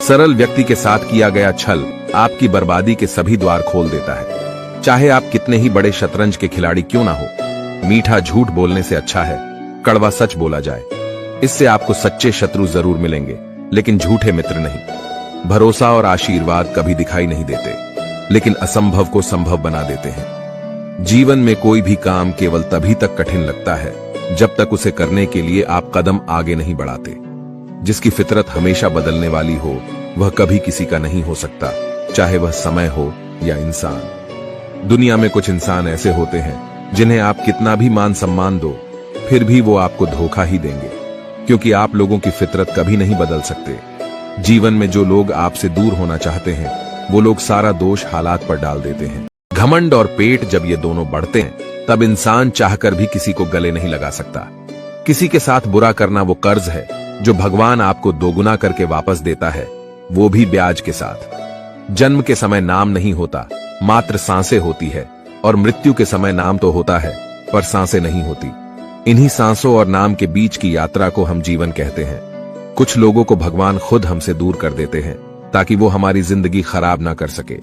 सरल व्यक्ति के साथ किया गया छल आपकी बर्बादी के सभी द्वार खोल देता है। चाहे आप कितने ही बड़े शतरंज के खिलाड़ी क्यों ना हो, मीठा झूठ बोलने से अच्छा है कड़वा सच बोला जाए। इससे आपको सच्चे शत्रु जरूर मिलेंगे, लेकिन झूठे मित्र नहीं। भरोसा और आशीर्वाद कभी दिखाई नहीं देते, लेकिन असंभव को संभव बना देते हैं। जीवन में कोई भी काम केवल तभी तक कठिन लगता है जब तक उसे करने के लिए आप कदम आगे नहीं बढ़ाते। जिसकी फितरत हमेशा बदलने वाली हो, वह कभी किसी का नहीं हो सकता, चाहे वह समय हो या इंसान। दुनिया में कुछ इंसान ऐसे होते हैं जिन्हें आप कितना भी मान सम्मान दो, फिर भी वो आपको धोखा ही देंगे, क्योंकि आप लोगों की फितरत कभी नहीं बदल सकते। जीवन में जो लोग आपसे दूर होना चाहते हैं, वो लोग सारा दोष हालात पर डाल देते हैं। घमंड और पेट जब ये दोनों बढ़ते हैं, तब इंसान चाहकर भी किसी को गले नहीं लगा सकता। किसी के साथ बुरा करना वो कर्ज है जो भगवान आपको दोगुना करके वापस देता है, वो भी ब्याज के साथ। जन्म के समय नाम नहीं होता, मात्र सांसें होती है, और मृत्यु के समय नाम तो होता है, पर सांसें नहीं होती। इन्हीं सांसों और नाम के बीच की यात्रा को हम जीवन कहते हैं। कुछ लोगों को भगवान खुद हमसे दूर कर देते हैं ताकि वो हमारी जिंदगी खराब ना कर सके।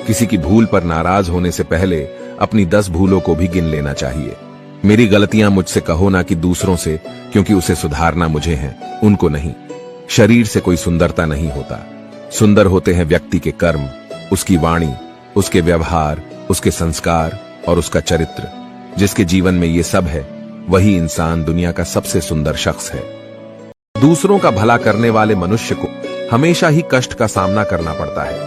किसी की भूल पर नाराज होने से पहले अपनी 10 भूलों को भी गिन लेना चाहिए। मेरी गलतियां मुझसे कहो ना कि दूसरों से, क्योंकि उसे सुधारना मुझे है, उनको नहीं। शरीर से कोई सुंदरता नहीं होता, सुंदर होते हैं व्यक्ति के कर्म, उसकी वाणी, उसके व्यवहार, उसके संस्कार और उसका चरित्र। जिसके जीवन में ये सब है, वही इंसान दुनिया का सबसे सुंदर शख्स है। दूसरों का भला करने वाले मनुष्य को हमेशा ही कष्ट का सामना करना पड़ता है,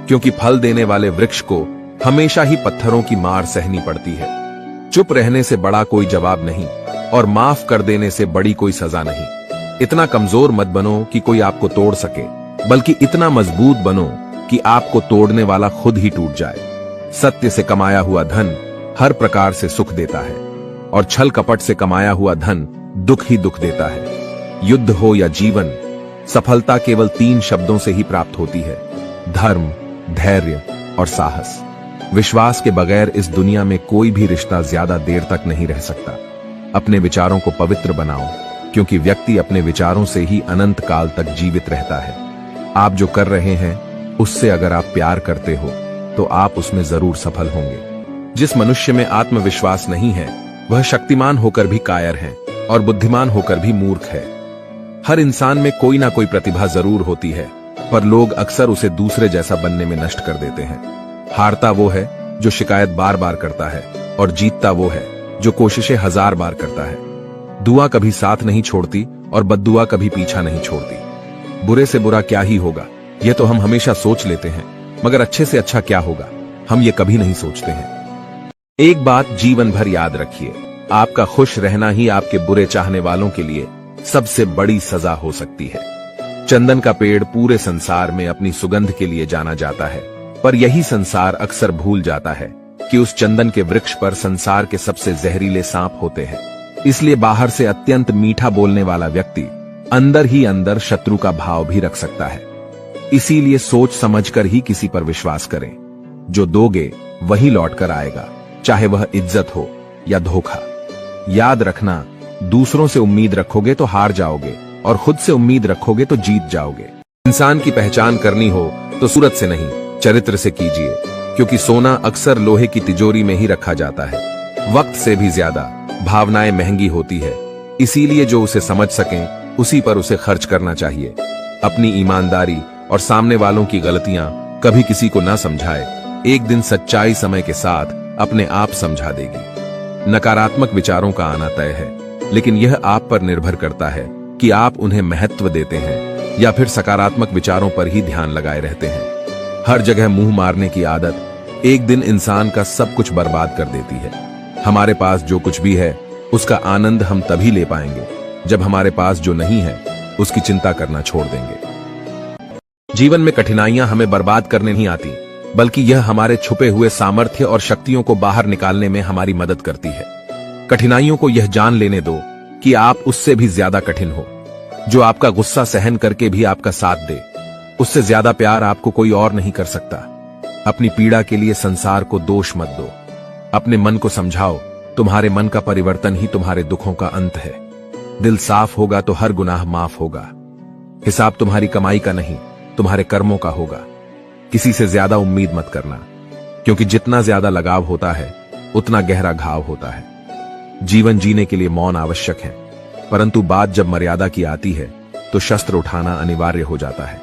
क्योंकि फल देने वाले वृक्ष को हमेशा ही पत्थरों की मार सहनी पड़ती है। चुप रहने से बड़ा कोई जवाब नहीं, और माफ कर देने से बड़ी कोई सजा नहीं। इतना कमजोर मत बनो कि कोई आपको तोड़ सके, बल्कि इतना मजबूत बनो कि आपको तोड़ने वाला खुद ही टूट जाए। सत्य से कमाया हुआ धन हर प्रकार से सुख देता है, और छल कपट से कमाया हुआ धन दुख ही दुख देता है। युद्ध हो या जीवन, सफलता केवल 3 शब्दों से ही प्राप्त होती है: धर्म, धैर्य और साहस। विश्वास के बगैर इस दुनिया में कोई भी रिश्ता ज्यादा देर तक नहीं रह सकता। अपने विचारों को पवित्र बनाओ, क्योंकि व्यक्ति अपने विचारों से ही अनंत काल तक जीवित रहता है। आप जो कर रहे हैं, उससे अगर आप प्यार करते हो, तो आप उसमें जरूर सफल होंगे। जिस मनुष्य में आत्मविश्वास नहीं है, वह शक्तिमान होकर भी कायर है, और बुद्धिमान होकर भी मूर्ख है। हर इंसान में कोई ना कोई प्रतिभा जरूर होती है, पर लोग अक्सर उसे दूसरे जैसा बनने में नष्ट कर देते हैं। हारता वो है जो शिकायत बार बार करता है, और जीतता वो है जो कोशिशें 1000 बार करता है। दुआ कभी साथ नहीं छोड़ती, और बद्दुआ कभी पीछा नहीं छोड़ती। बुरे से बुरा क्या ही होगा, यह तो हम हमेशा सोच लेते हैं, मगर अच्छे से अच्छा क्या होगा, हम ये कभी नहीं सोचते हैं। एक बात जीवन भर याद रखिए, आपका खुश रहना ही आपके बुरे चाहने वालों के लिए सबसे बड़ी सजा हो सकती है। चंदन का पेड़ पूरे संसार में अपनी सुगंध के लिए जाना जाता है, पर यही संसार अक्सर भूल जाता है कि उस चंदन के वृक्ष पर संसार के सबसे जहरीले सांप होते हैं। इसलिए बाहर से अत्यंत मीठा बोलने वाला व्यक्ति अंदर ही अंदर शत्रु का भाव भी रख सकता है। इसीलिए सोच समझकर ही किसी पर विश्वास करें। जो दोगे वही लौट कर आएगा, चाहे वह इज्जत हो या धोखा। याद रखना, दूसरों से उम्मीद रखोगे तो हार जाओगे, और खुद से उम्मीद रखोगे तो जीत जाओगे। इंसान की पहचान करनी हो तो सूरत से नहीं, चरित्र से कीजिए, क्योंकि सोना अक्सर लोहे की तिजोरी में ही रखा जाता है। वक्त से भी ज्यादा भावनाएं महंगी होती है, इसीलिए जो उसे समझ सकें उसी पर उसे खर्च करना चाहिए। अपनी ईमानदारी और सामने वालों की गलतियां कभी किसी को ना समझाए। एक दिन सच्चाई समय के साथ अपने आप समझा देगी। नकारात्मक विचारों का आना तय है, लेकिन यह आप पर निर्भर करता है कि आप उन्हें महत्व देते हैं या फिर सकारात्मक विचारों पर ही ध्यान लगाए रहते हैं। हर जगह मुंह मारने की आदत एक दिन इंसान का सब कुछ बर्बाद कर देती है। हमारे पास जो कुछ भी है, उसका आनंद हम तभी ले पाएंगे जब हमारे पास जो नहीं है, उसकी चिंता करना छोड़ देंगे। जीवन में कठिनाइयां हमें बर्बाद करने नहीं आती, बल्कि यह हमारे छुपे हुए सामर्थ्य और शक्तियों को बाहर निकालने में हमारी मदद करती है। कठिनाइयों को यह जान लेने दो कि आप उससे भी ज्यादा कठिन हो। जो आपका गुस्सा सहन करके भी आपका साथ दे, उससे ज्यादा प्यार आपको कोई और नहीं कर सकता। अपनी पीड़ा के लिए संसार को दोष मत दो। अपने मन को समझाओ, तुम्हारे मन का परिवर्तन ही तुम्हारे दुखों का अंत है। दिल साफ होगा तो हर गुनाह माफ होगा। हिसाब तुम्हारी कमाई का नहीं, तुम्हारे कर्मों का होगा। किसी से ज्यादा उम्मीद मत करना, क्योंकि जितना ज्यादा लगाव होता है उतना गहरा घाव होता है। जीवन जीने के लिए मौन आवश्यक है, परंतु बात जब मर्यादा की आती है तो शस्त्र उठाना अनिवार्य हो जाता है।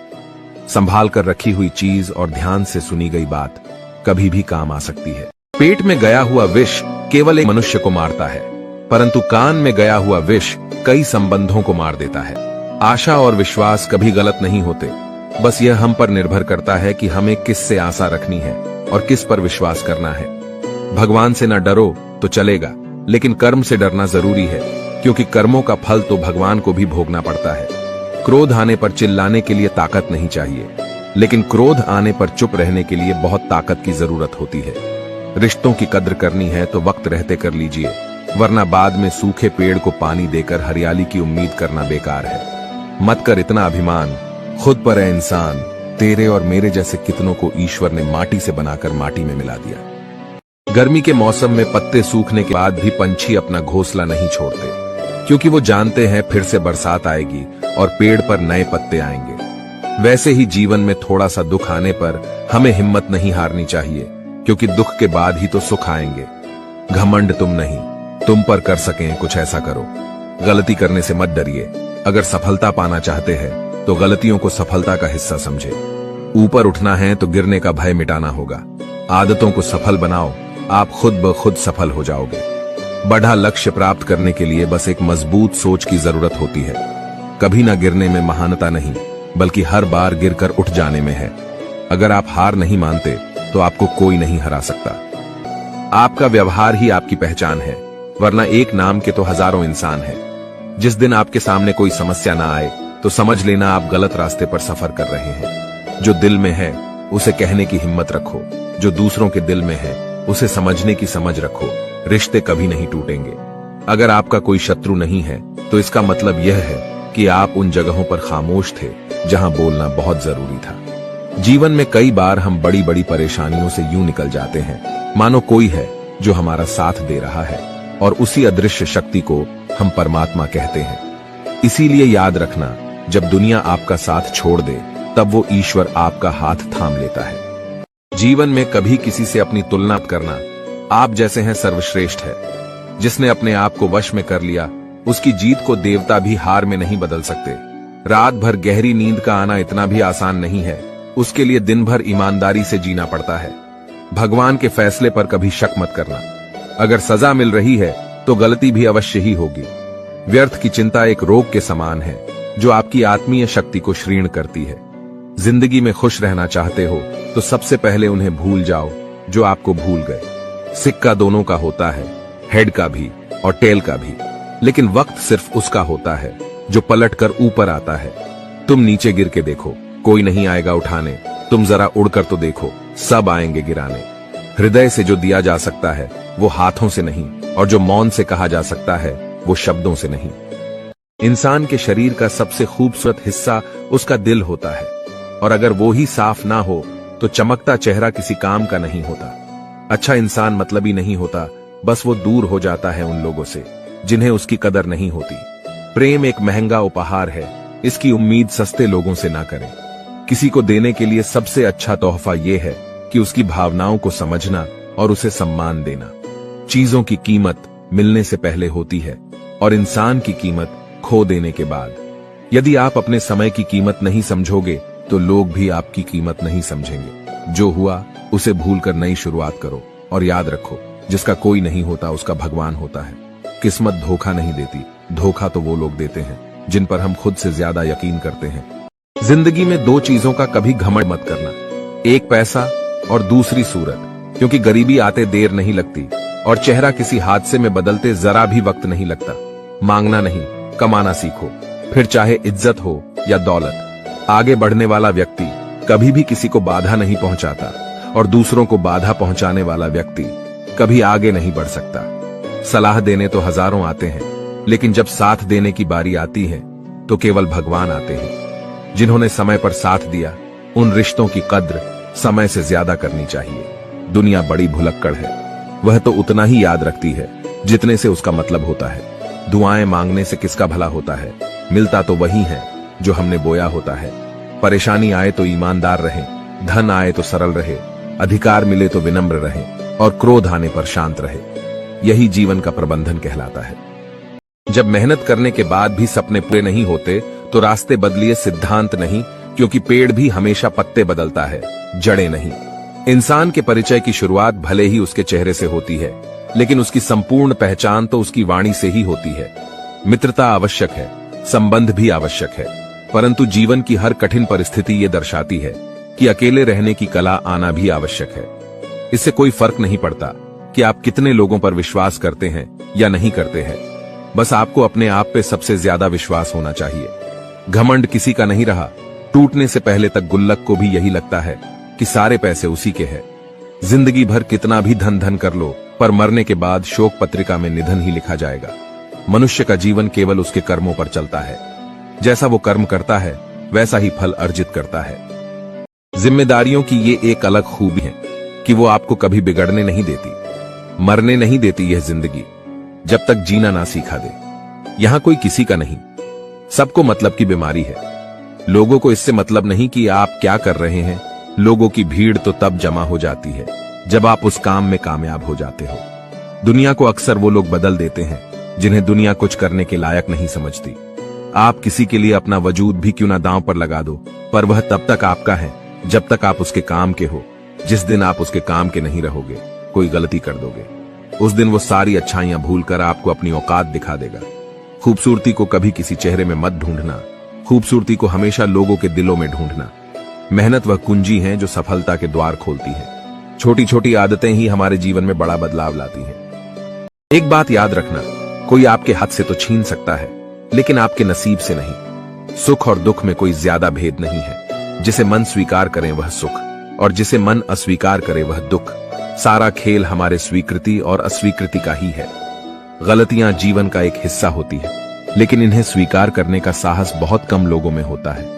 संभाल कर रखी हुई चीज और ध्यान से सुनी गई बात कभी भी काम आ सकती है। पेट में गया हुआ विष केवल एक मनुष्य को मारता है, परंतु कान में गया हुआ विष कई संबंधों को मार देता है। आशा और विश्वास कभी गलत नहीं होते, बस यह हम पर निर्भर करता है कि हमें किस से आशा रखनी है और किस पर विश्वास करना है। भगवान से न डरो तो चलेगा, लेकिन कर्म से डरना जरूरी है, क्योंकि कर्मों का फल तो भगवान को भी भोगना पड़ता है। क्रोध आने पर चिल्लाने के लिए ताकत नहीं चाहिए, लेकिन क्रोध आने पर चुप रहने के लिए बहुत ताकत की जरूरत होती है। रिश्तों की कद्र करनी है तो वक्त रहते कर लीजिए, वरना बाद में सूखे पेड़ को पानी देकर हरियाली की उम्मीद करना बेकार है। मत कर इतना अभिमान, खुद पर है इंसान। तेरे और मेरे जैसे कितनों को ईश्वर ने माटी से बनाकर माटी में मिला दिया। गर्मी के मौसम में पत्ते सूखने के बाद भी पंछी अपना घोंसला नहीं छोड़ते, क्योंकि वो जानते हैं फिर से बरसात आएगी और पेड़ पर नए पत्ते आएंगे। वैसे ही जीवन में थोड़ा सा दुख आने पर हमें हिम्मत नहीं हारनी चाहिए, क्योंकि दुख के बाद ही तो सुख आएंगे। घमंड तुम नहीं, तुम पर कर सकें कुछ ऐसा करो। गलती करने से मत डरिए। अगर सफलता पाना चाहते हैं तो गलतियों को सफलता का हिस्सा समझे। ऊपर उठना है तो गिरने का भय मिटाना होगा। आदतों को सफल बनाओ, आप खुद ब खुद सफल हो जाओगे। बड़ा लक्ष्य प्राप्त करने के लिए बस एक मजबूत सोच की जरूरत होती है। कभी ना गिरने में महानता नहीं, बल्कि हर बार गिरकर उठ जाने में है। अगर आप हार नहीं मानते तो आपको कोई नहीं हरा सकता। आपका व्यवहार ही आपकी पहचान है, वरना एक नाम के तो हजारों इंसान हैं। जिस दिन आपके सामने कोई समस्या ना आए तो समझ लेना आप गलत रास्ते पर सफर कर रहे हैं। जो दिल में है उसे कहने की हिम्मत रखो, जो दूसरों के दिल में है उसे समझने की समझ रखो। रिश्ते कभी नहीं टूटेंगे। अगर आपका कोई शत्रु नहीं है तो इसका मतलब यह है कि आप उन जगहों पर खामोश थे जहां बोलना बहुत जरूरी था। जीवन में कई बार हम बड़ी बड़ी परेशानियों से यूं निकल जाते हैं मानो कोई है जो हमारा साथ दे रहा है, और उसी अदृश्य शक्ति को हम परमात्मा कहते हैं। इसीलिए याद रखना, जब दुनिया आपका साथ छोड़ दे तब वो ईश्वर आपका हाथ थाम लेता है। जीवन में कभी किसी से अपनी तुलना मत करना। आप जैसे हैं सर्वश्रेष्ठ है। जिसने अपने आप को वश में कर लिया उसकी जीत को देवता भी हार में नहीं बदल सकते। रात भर गहरी नींद का आना इतना भी आसान नहीं है, उसके लिए दिन भर ईमानदारी से जीना पड़ता है। भगवान के फैसले पर कभी शक मत करना। अगर सजा मिल रही है तो गलती भी अवश्य ही होगी। व्यर्थ की चिंता एक रोग के समान है जो आपकी आत्मीय शक्ति को क्षीण करती है। जिंदगी में खुश रहना चाहते हो तो सबसे पहले उन्हें भूल जाओ जो आपको भूल गए। सिक्का दोनों का होता है, हेड का भी और टेल का भी, लेकिन वक्त सिर्फ उसका होता है जो पलटकर ऊपर आता है। तुम नीचे गिर के देखो, कोई नहीं आएगा उठाने। तुम जरा उड़कर तो देखो, सब आएंगे गिराने। हृदय से जो दिया जा सकता है वो हाथों से नहीं, और जो मौन से कहा जा सकता है वो शब्दों से नहीं। इंसान के शरीर का सबसे खूबसूरत हिस्सा उसका दिल होता है, और अगर वो ही साफ ना हो तो चमकता चेहरा किसी काम का नहीं होता। अच्छा इंसान मतलबी नहीं होता, बस वो दूर हो जाता है उन लोगों से जिन्हें उसकी कदर नहीं होती। प्रेम एक महंगा उपहार है, इसकी उम्मीद सस्ते लोगों से ना करें। किसी को देने के लिए सबसे अच्छा तोहफा यह है कि उसकी भावनाओं को समझना और उसे सम्मान देना। चीजों की कीमत मिलने से पहले होती है और इंसान की कीमत खो देने के बाद। यदि आप अपने समय की कीमत नहीं समझोगे तो लोग भी आपकी कीमत नहीं समझेंगे। जो हुआ उसे भूलकर नई शुरुआत करो, और याद रखो, जिसका कोई नहीं होता उसका भगवान होता है। किस्मत धोखा नहीं देती, धोखा तो वो लोग देते हैं जिन पर हम खुद से ज्यादा यकीन करते हैं। जिंदगी में दो चीजों का कभी घमंड मत करना, एक पैसा और दूसरी सूरत, क्योंकि गरीबी आते देर नहीं लगती और चेहरा किसी हादसे में बदलते जरा भी वक्त नहीं लगता। मांगना नहीं, कमाना सीखो, फिर चाहे इज्जत हो या दौलत। आगे बढ़ने वाला व्यक्ति कभी भी किसी को बाधा नहीं पहुंचाता, और दूसरों को बाधा पहुंचाने वाला व्यक्ति कभी आगे नहीं बढ़ सकता। सलाह देने तो हजारों आते हैं, लेकिन जब साथ देने की बारी आती है तो केवल भगवान आते हैं। जिन्होंने समय पर साथ दिया उन रिश्तों की कद्र समय से ज्यादा करनी चाहिए। दुनिया बड़ी भुलक्कड़ है, वह तो उतना ही याद रखती है जितने से उसका मतलब होता है। दुआएं मांगने से किसका भला होता है, मिलता तो वही है जो हमने बोया होता है। परेशानी आए तो ईमानदार रहें, धन आए तो सरल रहे, अधिकार मिले तो विनम्र रहे और क्रोध आने पर शांत रहे। यही जीवन का प्रबंधन कहलाता है। जब मेहनत करने के बाद भी सपने पूरे नहीं होते तो रास्ते बदलिए, सिद्धांत नहीं, क्योंकि पेड़ भी हमेशा पत्ते बदलता है, जड़ें नहीं। इंसान के परिचय की शुरुआत भले ही उसके चेहरे से होती है, लेकिन उसकी संपूर्ण पहचान तो उसकी वाणी से ही होती है। मित्रता आवश्यक है, संबंध भी आवश्यक है, परंतु जीवन की हर कठिन परिस्थिति ये दर्शाती है कि अकेले रहने की कला आना भी आवश्यक है। इससे कोई फर्क नहीं पड़ता कि आप कितने लोगों पर विश्वास करते हैं या नहीं करते हैं, बस आपको अपने आप पे सबसे ज्यादा विश्वास होना चाहिए। घमंड किसी का नहीं रहा। टूटने से पहले तक गुल्लक को भी यही लगता है कि सारे पैसे उसी के हैं। जिंदगी भर कितना भी धन धन कर लो, पर मरने के बाद शोक पत्रिका में निधन ही लिखा जाएगा। मनुष्य का जीवन केवल उसके कर्मों पर चलता है। जैसा वो कर्म करता है वैसा ही फल अर्जित करता है। जिम्मेदारियों की ये एक अलग खूबी है कि वो आपको कभी बिगड़ने नहीं देती, मरने नहीं देती यह जिंदगी, जब तक जीना ना सीखा दे। यहां कोई किसी का नहीं, सबको मतलब की बीमारी है। लोगों को इससे मतलब नहीं कि आप क्या कर रहे हैं। लोगों की भीड़ तो तब जमा हो जाती है जब आप उस काम में कामयाब हो जाते हो। दुनिया को अक्सर वो लोग बदल देते हैं जिन्हें दुनिया कुछ करने के लायक नहीं समझती। आप किसी के लिए अपना वजूद भी क्यों ना दांव पर लगा दो, पर वह तब तक आपका है जब तक आप उसके काम के हो। जिस दिन आप उसके काम के नहीं रहोगे, कोई गलती कर दोगे, उस दिन वो सारी अच्छाइयां भूलकर आपको अपनी औकात दिखा देगा। खूबसूरती को कभी किसी चेहरे में मत ढूंढना, खूबसूरती को हमेशा लोगों के दिलों में ढूंढना। मेहनत वह कुंजी है जो सफलता के द्वार खोलती है। छोटी छोटी आदतें ही हमारे जीवन में बड़ा बदलाव लाती हैं। एक बात याद रखना, कोई आपके हाथ से तो छीन सकता है, लेकिन आपके नसीब से नहीं। सुख और दुख में कोई ज्यादा भेद नहीं है। जिसे मन स्वीकार करे वह सुख, और जिसे मन अस्वीकार करे वह दुख। सारा खेल हमारे स्वीकृति और अस्वीकृति का ही है। गलतियां जीवन का एक हिस्सा होती है, लेकिन इन्हें स्वीकार करने का साहस बहुत कम लोगों में होता है।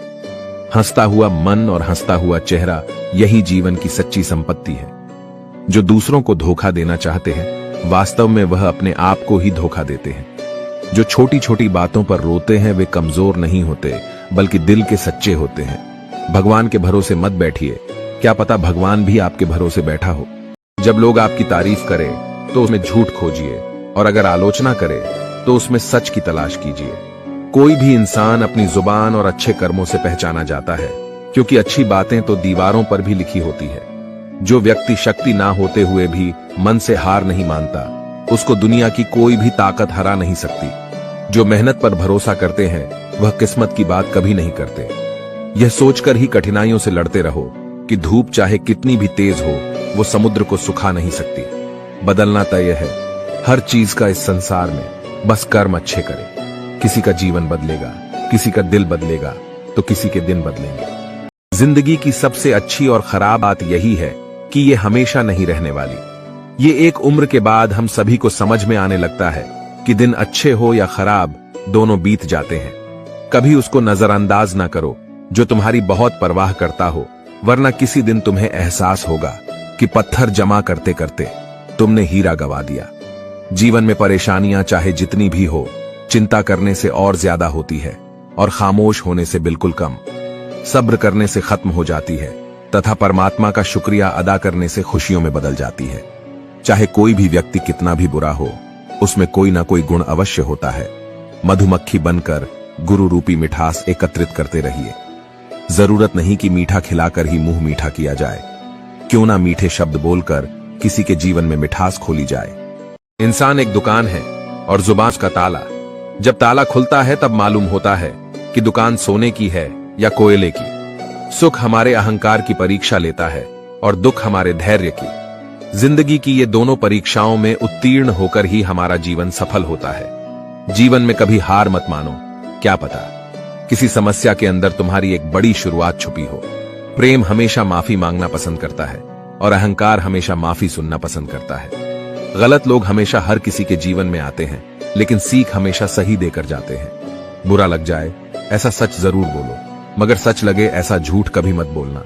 हंसता हुआ मन और हंसता हुआ चेहरा, यही जीवन की सच्ची संपत्ति है। जो दूसरों को धोखा देना चाहते हैं, वास्तव में वह अपने आप को ही धोखा देते हैं। जो छोटी छोटी बातों पर रोते हैं वे कमजोर नहीं होते, बल्कि दिल के सच्चे होते हैं। भगवान के भरोसे मत बैठिए, क्या पता भगवान भी आपके भरोसे बैठा हो। जब लोग आपकी तारीफ करें तो उसमें झूठ खोजिए, और अगर आलोचना करे तो उसमें सच की तलाश कीजिए। कोई भी इंसान अपनी जुबान और अच्छे कर्मों से पहचाना जाता है, क्योंकि अच्छी बातें तो दीवारों पर भी लिखी होती है। जो व्यक्ति शक्ति ना होते हुए भी मन से हार नहीं मानता, उसको दुनिया की कोई भी ताकत हरा नहीं सकती। जो मेहनत पर भरोसा करते हैं वह किस्मत की बात कभी नहीं करते। यह सोचकर ही कठिनाइयों से लड़ते रहो कि धूप चाहे कितनी भी तेज हो, वो समुद्र को सुखा नहीं सकती। बदलना तय है हर चीज का इस संसार में, बस कर्म अच्छे करें। किसी का जीवन बदलेगा, किसी का दिल बदलेगा, तो किसी के दिन बदलेंगे। जिंदगी की सबसे अच्छी और खराब बात यही है कि ये हमेशा नहीं रहने वाली। ये एक उम्र के बाद हम सभी को समझ में आने लगता है कि दिन अच्छे हो या खराब, दोनों बीत जाते हैं। कभी उसको नजरअंदाज ना करो जो तुम्हारी बहुत परवाह करता हो, वरना किसी दिन तुम्हें एहसास होगा कि पत्थर जमा करते करते तुमने हीरा गवा दिया। जीवन में परेशानियां चाहे जितनी भी हो, चिंता करने से और ज्यादा होती है और खामोश होने से बिल्कुल कम। सब्र करने से खत्म हो जाती है तथा परमात्मा का शुक्रिया अदा करने से खुशियों में बदल जाती है। चाहे कोई भी व्यक्ति कितना भी बुरा हो, उसमें कोई ना कोई गुण अवश्य होता है। मधुमक्खी बनकर गुरु रूपी मिठास एकत्रित करते रहिए। जरूरत नहीं कि मीठा खिलाकर ही मुंह मीठा किया जाए। क्यों ना मीठे शब्द बोलकर किसी के जीवन में मिठास खोली जाए। इंसान एक दुकान है और जुबान का ताला। जब ताला खुलता है तब मालूम होता है कि दुकान सोने की है या कोयले की। सुख हमारे अहंकार की परीक्षा लेता है और दुख हमारे धैर्य की। जिंदगी की ये दोनों परीक्षाओं में उत्तीर्ण होकर ही हमारा जीवन सफल होता है। जीवन में कभी हार मत मानो, क्या पता किसी समस्या के अंदर तुम्हारी एक बड़ी शुरुआत छुपी हो। प्रेम हमेशा माफी मांगना पसंद करता है और अहंकार हमेशा माफी सुनना पसंद करता है। गलत लोग हमेशा हर किसी के जीवन में आते हैं, लेकिन सीख हमेशा सही देकर जाते हैं। बुरा लग जाए ऐसा सच जरूर बोलो, मगर सच लगे ऐसा झूठ कभी मत बोलना।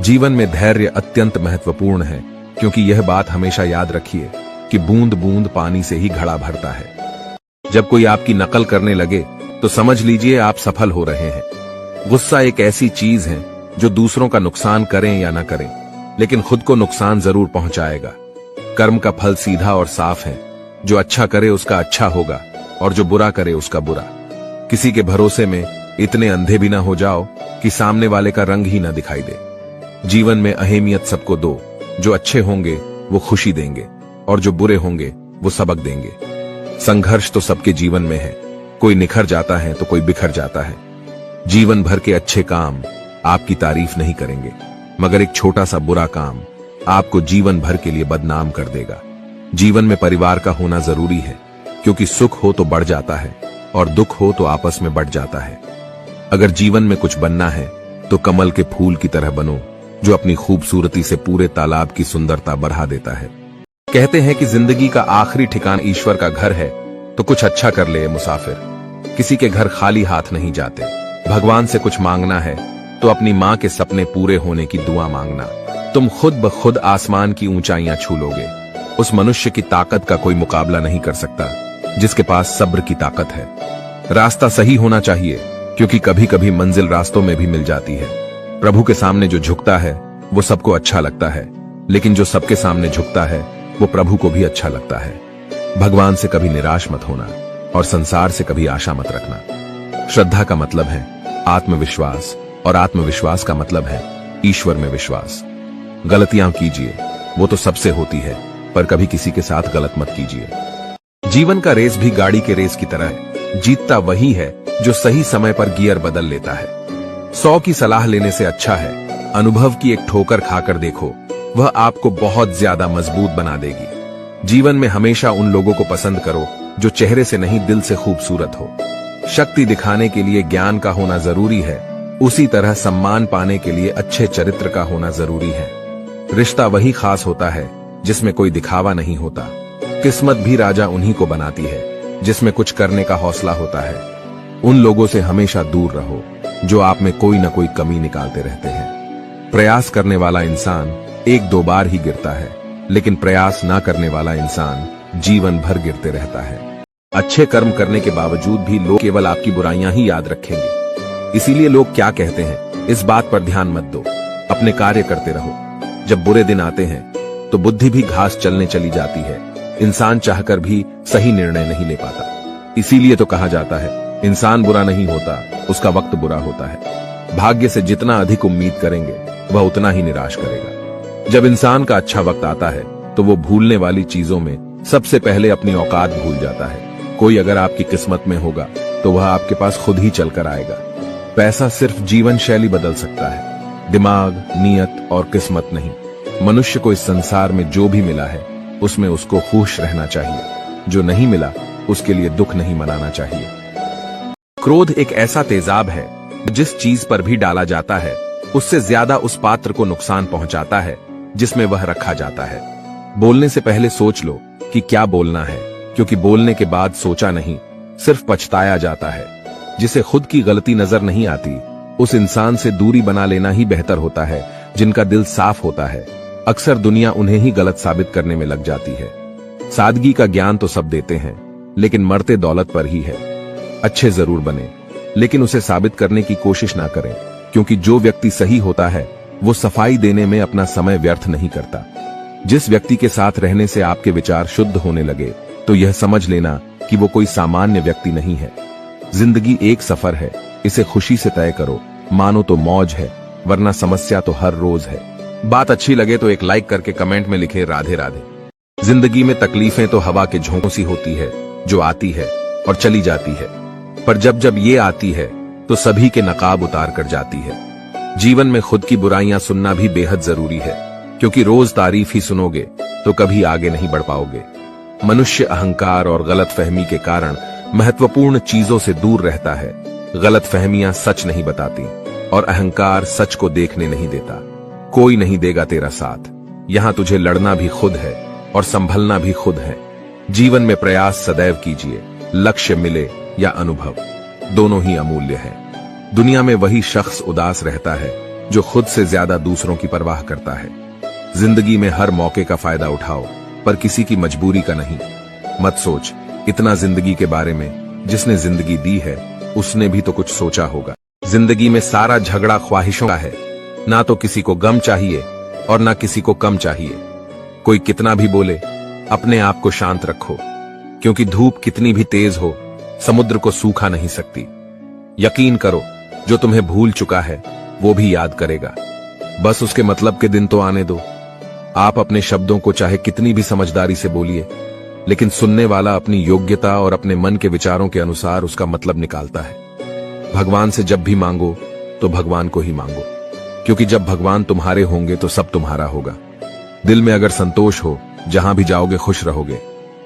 जीवन में धैर्य अत्यंत महत्वपूर्ण है, क्योंकि यह बात हमेशा याद रखिए कि बूंद बूंद पानी से ही घड़ा भरता है। जब कोई आपकी नकल करने लगे तो समझ लीजिए आप सफल हो रहे हैं। गुस्सा एक ऐसी चीज है जो दूसरों का नुकसान करें या ना करें, लेकिन खुद को नुकसान जरूर पहुंचाएगा। कर्म का फल सीधा और साफ है, जो अच्छा करे उसका अच्छा होगा और जो बुरा करे उसका बुरा। किसी के भरोसे में इतने अंधे भी ना हो जाओ कि सामने वाले का रंग ही ना दिखाई दे। जीवन में अहमियत सबको दो, जो अच्छे होंगे वो खुशी देंगे और जो बुरे होंगे वो सबक देंगे। संघर्ष तो सबके जीवन में है, कोई निखर जाता है तो कोई बिखर जाता है। जीवन भर के अच्छे काम आपकी तारीफ नहीं करेंगे, मगर एक छोटा सा बुरा काम आपको जीवन भर के लिए बदनाम कर देगा। जीवन में परिवार का होना जरूरी है, क्योंकि सुख हो तो बढ़ जाता है और दुख हो तो आपस में बढ़ जाता है। अगर जीवन में कुछ बनना है तो कमल के फूल की तरह बनो, जो अपनी खूबसूरती से पूरे तालाब की सुंदरता बढ़ा देता है। कहते हैं कि जिंदगी का आखिरी ठिकाना ईश्वर का घर है, तो कुछ अच्छा कर ले मुसाफिर। किसी के घर खाली हाथ नहीं जाते। भगवान से कुछ मांगना है तो अपनी माँ के सपने पूरे होने की दुआ मांगना। तुम खुद ब खुद आसमान की ऊंचाइयां छू लोगे। उस मनुष्य की ताकत का कोई मुकाबला नहीं कर सकता जिसके पास सब्र की ताकत है। रास्ता सही होना चाहिए, क्योंकि कभी कभी मंजिल रास्तों में भी मिल जाती है। प्रभु के सामने जो झुकता है वो सबको अच्छा लगता है, लेकिन जो सबके सामने झुकता है वो प्रभु को भी अच्छा लगता है। भगवान से कभी निराश मत होना और संसार से कभी आशा मत रखना। श्रद्धा का मतलब है आत्मविश्वास और आत्मविश्वास का मतलब है ईश्वर में विश्वास। गलतियां कीजिए, वो तो सबसे होती है, पर कभी किसी के साथ गलत मत कीजिए। जीवन का रेस भी गाड़ी के रेस की तरह है। जीतता वही है जो सही समय पर गियर बदल लेता है। 100 की सलाह लेने से अच्छा है अनुभव की एक ठोकर खाकर देखो, वह आपको बहुत ज्यादा मजबूत बना देगी। जीवन में हमेशा उन लोगों को पसंद करो जो चेहरे से नहीं दिल से खूबसूरत हो। शक्ति दिखाने के लिए ज्ञान का होना जरूरी है, उसी तरह सम्मान पाने के लिए अच्छे चरित्र का होना जरूरी है। रिश्ता वही खास होता है जिसमें कोई दिखावा नहीं होता। किस्मत भी राजा उन्हीं को बनाती है जिसमें कुछ करने का हौसला होता है। उन लोगों से हमेशा दूर रहो जो आप में कोई न कोई कमी निकालते रहते हैं। प्रयास करने वाला इंसान 1-2 बार ही गिरता है, लेकिन प्रयास ना करने वाला इंसान जीवन भर गिरते रहता है। अच्छे कर्म करने के बावजूद भी लोग केवल आपकी बुराइयां ही याद रखेंगे। इसीलिए लोग क्या कहते हैं इस बात पर ध्यान मत दो, अपने कार्य करते रहो। जब बुरे दिन आते हैं तो बुद्धि भी घास चलने चली जाती है। इंसान चाहकर भी सही निर्णय नहीं ले पाता। इसीलिए तो कहा जाता है इंसान बुरा नहीं होता, उसका वक्त बुरा होता है। भाग्य से जितना अधिक उम्मीद करेंगे वह उतना ही निराश करेगा। जब इंसान का अच्छा वक्त आता है तो वो भूलने वाली चीजों में सबसे पहले अपनी औकात भूल जाता है। कोई अगर आपकी किस्मत में होगा तो वह आपके पास खुद ही चलकर आएगा। पैसा सिर्फ जीवन शैली बदल सकता है, दिमाग, नीयत और किस्मत नहीं। मनुष्य को इस संसार में जो भी मिला है उसमें उसको खुश रहना चाहिए। जो नहीं मिला उसके लिए दुख नहीं मनाना चाहिए। क्रोध एक ऐसा तेजाब है जिस चीज पर भी डाला जाता है उससे ज्यादा उस पात्र को नुकसान पहुंचाता है जिसमें वह रखा जाता है। बोलने से पहले सोच लो कि क्या बोलना है, क्योंकि बोलने के बाद सोचा नहीं, सिर्फ पछताया जाता है। जिसे खुद की गलती नजर नहीं आती उस इंसान से दूरी बना लेना ही बेहतर होता है। जिनका दिल साफ होता है अक्सर दुनिया उन्हें ही गलत साबित करने में लग जाती है। सादगी का ज्ञान तो सब देते हैं, लेकिन मरते दौलत पर ही है। अच्छे जरूर बने, लेकिन उसे साबित करने की कोशिश ना करें, क्योंकि जो व्यक्ति सही होता है वो सफाई देने में अपना समय व्यर्थ नहीं करता। जिस व्यक्ति के साथ रहने से आपके विचार शुद्ध होने लगे तो यह समझ लेना कि वो कोई सामान्य व्यक्ति नहीं है। जिंदगी एक सफर है, इसे खुशी से तय करो। मानो तो मौज है, वरना समस्या तो हर रोज है। बात अच्छी लगे तो एक लाइक करके कमेंट में लिखे राधे राधे। जिंदगी में तकलीफें तो हवा के झोंकों सी होती है, जो आती है और चली जाती है, पर जब जब ये आती है तो सभी के नकाब उतार कर जाती है। जीवन में खुद की बुराइयां सुनना भी बेहद जरूरी है, क्योंकि रोज तारीफ ही सुनोगे तो कभी आगे नहीं बढ़ पाओगे। मनुष्य अहंकार और गलतफहमी के कारण महत्वपूर्ण चीजों से दूर रहता है। गलतफहमियां सच नहीं बताती और अहंकार सच को देखने नहीं देता। कोई नहीं देगा तेरा साथ, यहां तुझे लड़ना भी खुद है और संभलना भी खुद है। जीवन में प्रयास सदैव कीजिए, लक्ष्य मिले या अनुभव, दोनों ही अमूल्य है। दुनिया में वही शख्स उदास रहता है जो खुद से ज्यादा दूसरों की परवाह करता है। जिंदगी में हर मौके का फायदा उठाओ, पर किसी की मजबूरी का नहीं। मत सोच इतना जिंदगी के बारे में, जिसने जिंदगी दी है उसने भी तो कुछ सोचा होगा। जिंदगी में सारा झगड़ा ख्वाहिशों का है। ना तो किसी को गम चाहिए और ना किसी को कम चाहिए। कोई कितना भी बोले, अपने आप को शांत रखो, क्योंकि धूप कितनी भी तेज हो, समुद्र को सूखा नहीं सकती। यकीन करो, जो तुम्हें भूल चुका है वो भी याद करेगा। बस उसके मतलब के दिन तो आने दो। आप अपने शब्दों को चाहे कितनी भी समझदारी से बोलिए, लेकिन सुनने वाला अपनी योग्यता और अपने मन के विचारों के अनुसार उसका मतलब निकालता है। भगवान से जब भी मांगो तो भगवान को ही मांगो, क्योंकि जब भगवान तुम्हारे होंगे तो सब तुम्हारा होगा। दिल में अगर संतोष हो, जहां भी जाओगे खुश रहोगे,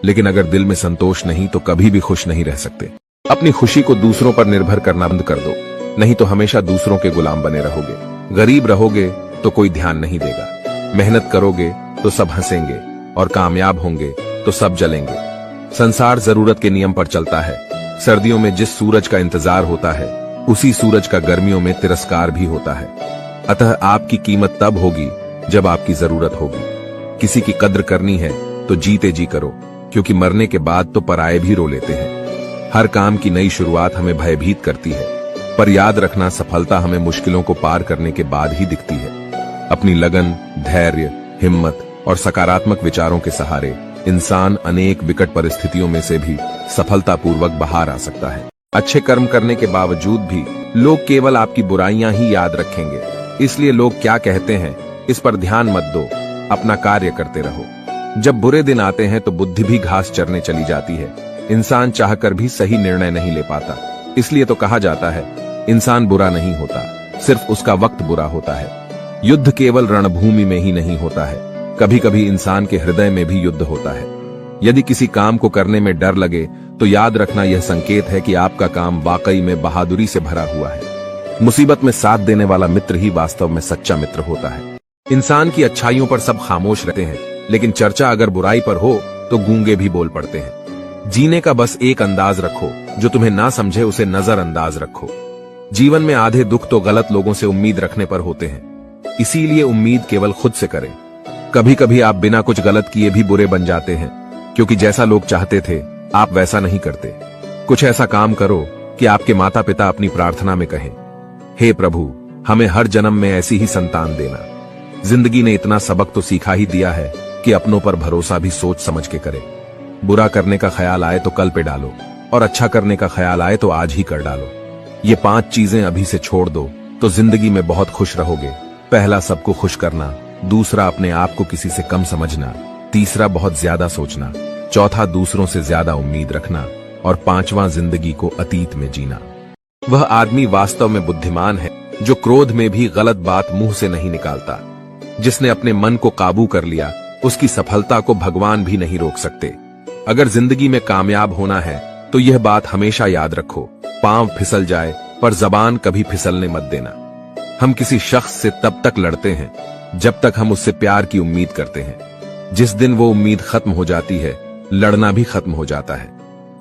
लेकिन अगर दिल में संतोष नहीं तो कभी भी खुश नहीं रह सकते। अपनी खुशी को दूसरों पर निर्भर करना बंद कर दो, नहीं तो हमेशा दूसरों के गुलाम बने रहोगे। गरीब रहोगे तो कोई ध्यान नहीं देगा, मेहनत करोगे तो सब हंसेंगे, और कामयाब होंगे तो सब जलेंगे। संसार जरूरत के नियम पर चलता है। सर्दियों में जिस सूरज का इंतजार होता है, उसी सूरज का गर्मियों में तिरस्कार भी होता है। अतः आपकी कीमत तब होगी जब आपकी जरूरत होगी। किसी की कद्र करनी है तो जीते जी करो, क्योंकि मरने के बाद तो पराये भी रो लेते हैं। हर काम की नई शुरुआत हमें भयभीत करती है, पर याद रखना, सफलता हमें मुश्किलों को पार करने के बाद ही दिखती है। अपनी लगन, धैर्य, हिम्मत और सकारात्मक विचारों के सहारे इंसान अनेक विकट परिस्थितियों में से भी सफलतापूर्वक बाहर आ सकता है। अच्छे कर्म करने के बावजूद भी लोग केवल आपकी बुराइयां ही याद रखेंगे, इसलिए लोग क्या कहते हैं इस पर ध्यान मत दो, अपना कार्य करते रहो। जब बुरे दिन आते हैं तो बुद्धि भी घास चरने चली जाती है। इंसान चाहकर भी सही निर्णय नहीं ले पाता, इसलिए तो कहा जाता है इंसान बुरा नहीं होता, सिर्फ उसका वक्त बुरा होता है। युद्ध केवल रणभूमि में ही नहीं होता है, कभी कभी इंसान के हृदय में भी युद्ध होता है। यदि किसी काम को करने में डर लगे तो याद रखना, यह संकेत है कि आपका काम वाकई में बहादुरी से भरा हुआ है। मुसीबत में साथ देने वाला मित्र ही वास्तव में सच्चा मित्र होता है। इंसान की अच्छाइयों पर सब खामोश रहते हैं, लेकिन चर्चा अगर बुराई पर हो तो गूंगे भी बोल पड़ते हैं। जीने का बस एक अंदाज रखो, जो तुम्हें ना समझे उसे नजरअंदाज रखो। जीवन में आधे दुख तो गलत लोगों से उम्मीद रखने पर होते हैं, इसीलिए उम्मीद केवल खुद से करें। कभी कभी आप बिना कुछ गलत किए भी बुरे बन जाते हैं, क्योंकि जैसा लोग चाहते थे आप वैसा नहीं करते। कुछ ऐसा काम करो कि आपके माता पिता अपनी प्रार्थना में कहें, हे प्रभु, हमें हर जन्म में ऐसी ही संतान देना। जिंदगी ने इतना सबक तो सिखा ही दिया है कि अपनों पर भरोसा भी सोच समझ के करें। बुरा करने का ख्याल आए तो कल पे डालो, और अच्छा करने का ख्याल आए तो आज ही कर डालो। ये 5 चीजें अभी से छोड़ दो तो जिंदगी में बहुत खुश रहोगे। पहला, सबको खुश करना। दूसरा, अपने आप को किसी से कम समझना। तीसरा, बहुत ज्यादा सोचना। चौथा, दूसरों से ज्यादा उम्मीद रखना। और पांचवा, जिंदगी को अतीत में जीना। वह आदमी वास्तव में बुद्धिमान है जो क्रोध में भी गलत बात मुंह से नहीं निकालता। जिसने अपने मन को काबू कर लिया, उसकी सफलता को भगवान भी नहीं रोक सकते। अगर जिंदगी में कामयाब होना है तो यह बात हमेशा याद रखो, पांव फिसल जाए पर जबान कभी फिसलने मत देना। हम किसी शख्स से तब तक लड़ते हैं जब तक हम उससे प्यार की उम्मीद करते हैं। जिस दिन वो उम्मीद खत्म हो जाती है, लड़ना भी खत्म हो जाता है।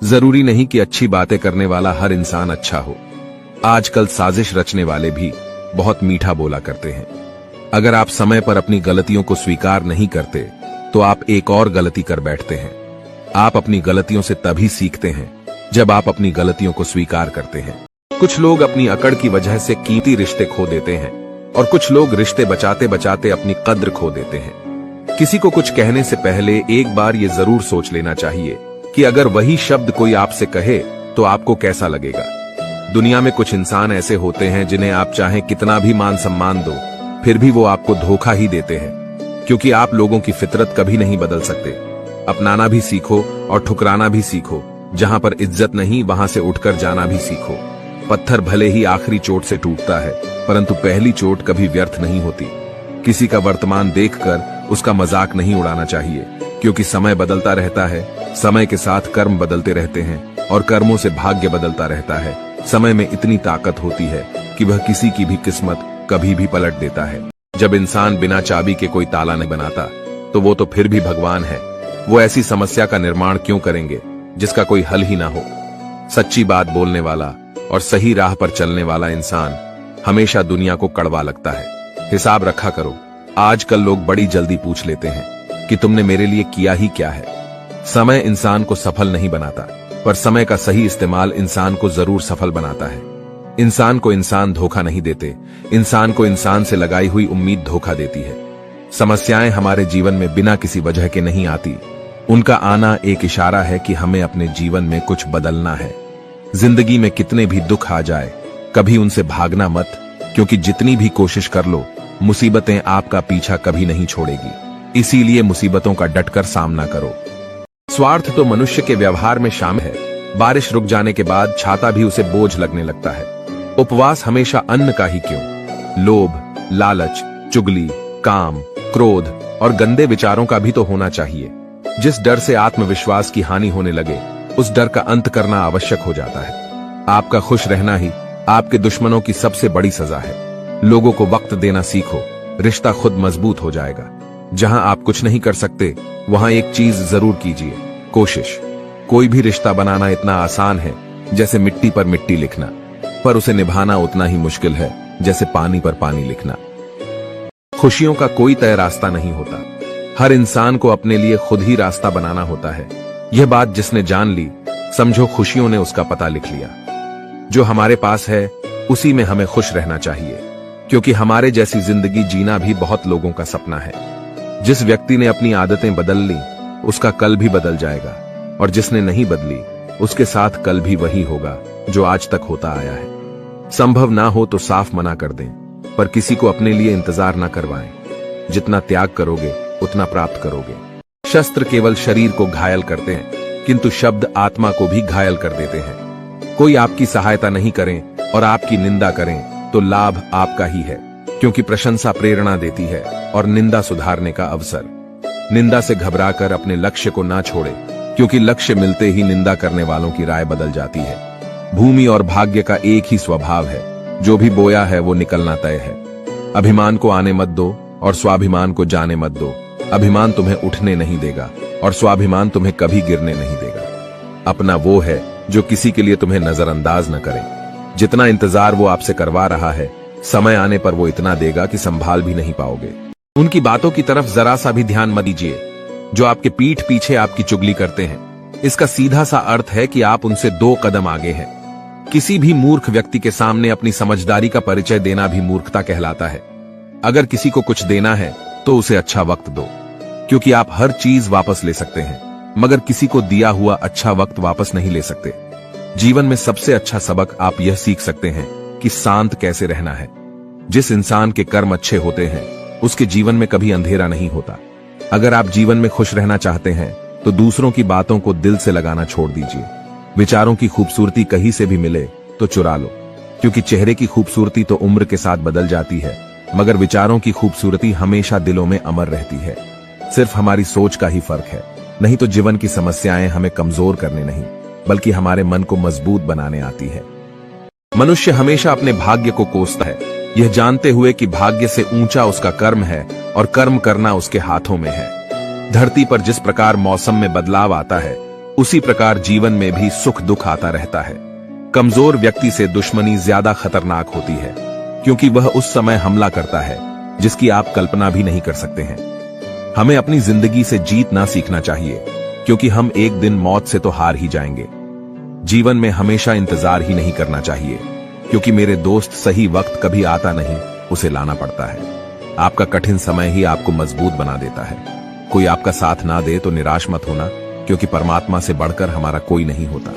जरूरी नहीं कि अच्छी बातें करने वाला हर इंसान अच्छा हो। आजकल साजिश रचने वाले भी बहुत मीठा बोला करते हैं। अगर आप समय पर अपनी गलतियों को स्वीकार नहीं करते तो आप एक और गलती कर बैठते हैं। आप अपनी गलतियों से तभी सीखते हैं जब आप अपनी गलतियों को स्वीकार करते हैं। कुछ लोग अपनी अकड़ की वजह से कीमती रिश्ते खो देते हैं, और कुछ लोग रिश्ते बचाते बचाते अपनी कद्र खो देते हैं। किसी को कुछ कहने से पहले एक बार ये जरूर सोच लेना चाहिए कि अगर वही शब्द कोई आपसे कहे तो आपको कैसा लगेगा। दुनिया में कुछ इंसान ऐसे होते हैं जिन्हें आप चाहे कितना भी मान सम्मान दो, फिर भी वो आपको धोखा ही देते हैं, क्योंकि आप लोगों की फितरत कभी नहीं बदल सकते। अपनाना भी सीखो और ठुकराना भी सीखो। जहां पर इज्जत नहीं, वहां से उठकर जाना भी सीखो। पत्थर भले ही आखिरी चोट से टूटता है, परंतु पहली चोट कभी व्यर्थ नहीं होती। किसी का वर्तमान देखकर उसका मजाक नहीं उड़ाना चाहिए, क्योंकि समय बदलता रहता है। समय के साथ कर्म बदलते रहते हैं, और कर्मों से भाग्य बदलता रहता है। समय में इतनी ताकत होती है कि वह किसी की भी किस्मत कभी भी पलट देता है। जब इंसान बिना चाबी के कोई ताला नहीं बनाता, तो वो तो फिर भी भगवान है। वो ऐसी समस्या का निर्माण क्यों करेंगे जिसका कोई हल ही ना हो। सच्ची बात बोलने वाला और सही राह पर चलने वाला इंसान हमेशा दुनिया को कड़वा लगता है। हिसाब रखा करो। आजकल लोग बड़ी जल्दी पूछ लेते हैं कि तुमने मेरे लिए किया ही क्या है। समय इंसान को सफल नहीं बनाता, पर समय का सही इस्तेमाल इंसान को जरूर सफल बनाता है। इंसान को इंसान धोखा नहीं देते, इंसान को इंसान से लगाई हुई उम्मीद धोखा देती है। समस्याएं हमारे जीवन में बिना किसी वजह के नहीं आती, उनका आना एक इशारा है कि हमें अपने जीवन में कुछ बदलना है। जिंदगी में कितने भी दुख आ जाए, कभी उनसे भागना मत, क्योंकि जितनी भी कोशिश कर लो, मुसीबतें आपका पीछा कभी नहीं छोड़ेगी। इसीलिए मुसीबतों का डटकर सामना करो। स्वार्थ तो मनुष्य के व्यवहार में शामिल है। बारिश रुक जाने के बाद छाता भी उसे बोझ लगने लगता है। उपवास हमेशा अन्न का ही क्यों? लोभ, लालच, चुगली, काम, क्रोध और गंदे विचारों का भी तो होना चाहिए। जिस डर से आत्मविश्वास की हानि होने लगे, उस डर का अंत करना आवश्यक हो जाता है। आपका खुश रहना ही आपके दुश्मनों की सबसे बड़ी सजा है। लोगों को वक्त देना सीखो, रिश्ता खुद मजबूत हो जाएगा। जहां आप कुछ नहीं कर सकते, वहां एक चीज जरूर कीजिए, कोशिश। कोई भी रिश्ता बनाना इतना आसान है जैसे मिट्टी पर मिट्टी लिखना, पर उसे निभाना उतना ही मुश्किल है जैसे पानी पर पानी लिखना। खुशियों का कोई तय रास्ता नहीं होता, हर इंसान को अपने लिए खुद ही रास्ता बनाना होता है। यह बात जिसने जान ली, समझो खुशियों ने उसका पता लिख लिया। जो हमारे पास है उसी में हमें खुश रहना चाहिए, क्योंकि हमारे जैसी जिंदगी जीना भी बहुत लोगों का सपना है। जिस व्यक्ति ने अपनी आदतें बदल ली, उसका कल भी बदल जाएगा, और जिसने नहीं बदली, उसके साथ कल भी वही होगा जो आज तक होता आया है। संभव ना हो तो साफ मना कर दें, पर किसी को अपने लिए इंतजार ना करवाएं। जितना त्याग करोगे उतना प्राप्त करोगे। शस्त्र केवल शरीर को घायल करते हैं, किंतु शब्द आत्मा को भी घायल कर देते हैं। कोई आपकी सहायता नहीं करें और आपकी निंदा करें तो लाभ आपका ही है, क्योंकि प्रशंसा प्रेरणा देती है और निंदा सुधारने का अवसर। निंदा से घबराकर अपने लक्ष्य को ना छोड़े, क्योंकि लक्ष्य मिलते ही निंदा करने वालों की राय बदल जाती है। भूमि और भाग्य का एक ही स्वभाव है, जो भी बोया है वो निकलना तय है। अभिमान को आने मत दो और स्वाभिमान को जाने मत दो। अभिमान तुम्हें उठने नहीं देगा और स्वाभिमान तुम्हें कभी गिरने नहीं देगा। अपना वो है जो किसी के लिए तुम्हें नजरअंदाज न करे। जितना इंतजार वो आपसे करवा रहा है, समय आने पर वो इतना देगा कि संभाल भी नहीं पाओगे। उनकी बातों की तरफ जरा सा भी ध्यान मत दीजिए, जो आपके पीठ पीछे आपकी चुगली करते हैं। इसका सीधा सा अर्थ है कि आप उनसे 2 कदम आगे हैं। किसी भी मूर्ख व्यक्ति के सामने अपनी समझदारी का परिचय देना भी मूर्खता कहलाता है। अगर किसी को कुछ देना है तो उसे अच्छा वक्त दो, क्योंकि आप हर चीज वापस ले सकते हैं, मगर किसी को दिया हुआ अच्छा वक्त वापस नहीं ले सकते। जीवन में सबसे अच्छा सबक आप यह सीख सकते हैं कि शांत कैसे रहना है। जिस इंसान के कर्म अच्छे होते हैं, उसके जीवन में कभी अंधेरा नहीं होता। अगर आप जीवन में खुश रहना चाहते हैं तो दूसरों की बातों को दिल से लगाना छोड़ दीजिए। विचारों की खूबसूरती कहीं से भी मिले तो चुरा लो, क्योंकि चेहरे की खूबसूरती तो उम्र के साथ बदल जाती है, मगर विचारों की खूबसूरती हमेशा दिलों में अमर रहती है। सिर्फ हमारी सोच का ही फर्क है। नहीं तो जीवन की समस्याएं हमें कमजोर करने नहीं, बल्कि हमारे मन को मजबूत बनाने आती है। मनुष्य हमेशा अपने भाग्य को कोसता है, यह जानते हुए कि भाग्य से ऊंचा उसका कर्म है और कर्म करना उसके हाथों में है। धरती पर जिस प्रकार मौसम में बदलाव आता है, उसी प्रकार जीवन में भी सुख दुख आता रहता है। कमजोर व्यक्ति से दुश्मनी ज्यादा खतरनाक होती है, क्योंकि वह उस समय हमला करता है जिसकी आप कल्पना भी नहीं कर सकते हैं। हमें अपनी जिंदगी से जीतना सीखना चाहिए, क्योंकि हम एक दिन मौत से तो हार ही जाएंगे। जीवन में हमेशा इंतजार ही नहीं करना चाहिए, क्योंकि मेरे दोस्त सही वक्त कभी आता नहीं, उसे लाना पड़ता है। आपका कठिन समय ही आपको मजबूत बना देता है। कोई आपका साथ ना दे तो निराश मत होना, क्योंकि परमात्मा से बढ़कर हमारा कोई नहीं होता।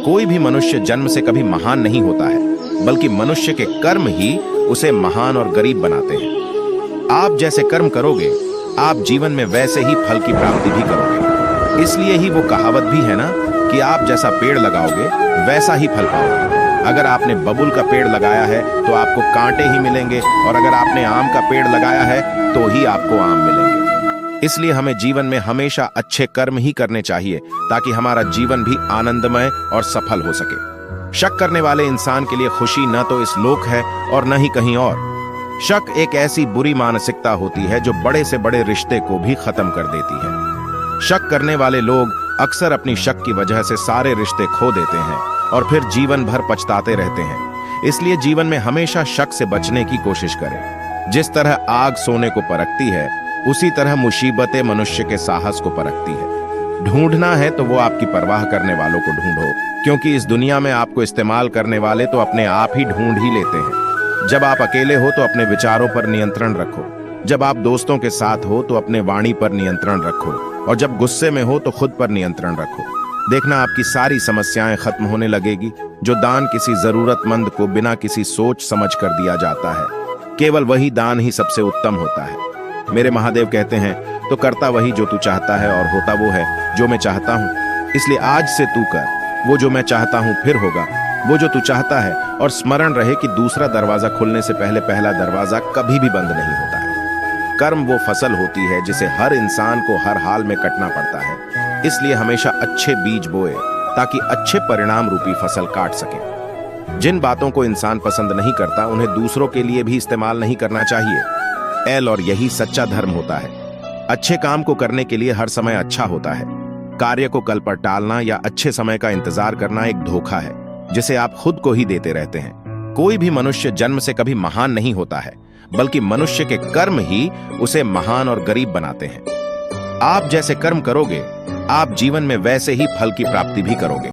कोई भी मनुष्य जन्म से कभी महान नहीं होता है, बल्कि मनुष्य के कर्म ही उसे महान और गरीब बनाते हैं। आप जैसे कर्म करोगे, आप जीवन में वैसे ही फल की प्राप्ति भी करोगे। इसलिए ही वो कहावत भी है ना कि आप जैसा पेड़ लगाओगे वैसा ही फल पाओगे। अगर आपने बबूल का पेड़ लगाया है तो आपको कांटे ही मिलेंगे, और अगर आपने आम का पेड़ लगाया है तो ही आपको आम मिलेंगे। इसलिए हमें जीवन में हमेशा अच्छे कर्म ही करने चाहिए, ताकि हमारा जीवन भी आनंदमय और सफल हो सके। शक करने वाले इंसान के लिए खुशी न तो इस लोक है और न ही कहीं और। शक एक ऐसी बुरी मानसिकता होती है जो बड़े से बड़े रिश्ते को भी खत्म कर देती है। शक करने वाले लोग अक्सर अपनी शक की वजह से सारे रिश्ते खो देते हैं और फिर जीवन भर पछताते रहते हैं। इसलिए जीवन में हमेशा शक से बचने की कोशिश करें। जिस तरह आग सोने को परखती है, उसी तरह मुसीबतें मनुष्य के साहस को परखती है। ढूंढना है तो वो आपकी परवाह करने वालों को ढूंढो, क्योंकि इस दुनिया में आपको इस्तेमाल करने वाले तो अपने आप ही ढूंढ ही लेते हैं। जब आप अकेले हो तो अपने विचारों पर नियंत्रण रखो, जब आप दोस्तों के साथ हो तो अपने वाणी पर नियंत्रण रखो, और जब गुस्से में हो तो खुद पर नियंत्रण रखो। देखना आपकी सारी समस्याएं खत्म होने लगेगी। जो दान किसी जरूरतमंद को बिना किसी सोच समझ कर दिया जाता है, केवल वही दान ही सबसे उत्तम होता है। मेरे महादेव कहते हैं, तो करता वही जो तू चाहता है और होता वो है जो मैं चाहता हूँ। इसलिए आज से तू कर वो जो मैं चाहता हूँ, फिर होगा वो जो तू चाहता है। और स्मरण रहे कि दूसरा दरवाजा खुलने से पहले पहला दरवाजा कभी भी बंद नहीं होता है। कर्म वो फसल होती है जिसे हर इंसान को हर हाल में कटना पड़ता है। इसलिए हमेशा अच्छे बीज बोए ताकि अच्छे परिणाम रूपी फसल काट सके। जिन बातों को इंसान पसंद नहीं करता उन्हें दूसरों के लिए भी इस्तेमाल नहीं करना चाहिए। और यही सच्चा धर्म होता है। अच्छे काम को करने के लिए हर समय अच्छा होता है। कार्य को कल पर टालना या अच्छे समय का इंतजार करना एक धोखा है जिसे आप खुद को ही देते रहते हैं। कोई भी मनुष्य जन्म से कभी महान नहीं होता है, बल्कि मनुष्य के कर्म ही उसे महान और गरीब बनाते हैं। आप जैसे कर्म करोगे, आप जीवन में वैसे ही फल की प्राप्ति भी करोगे।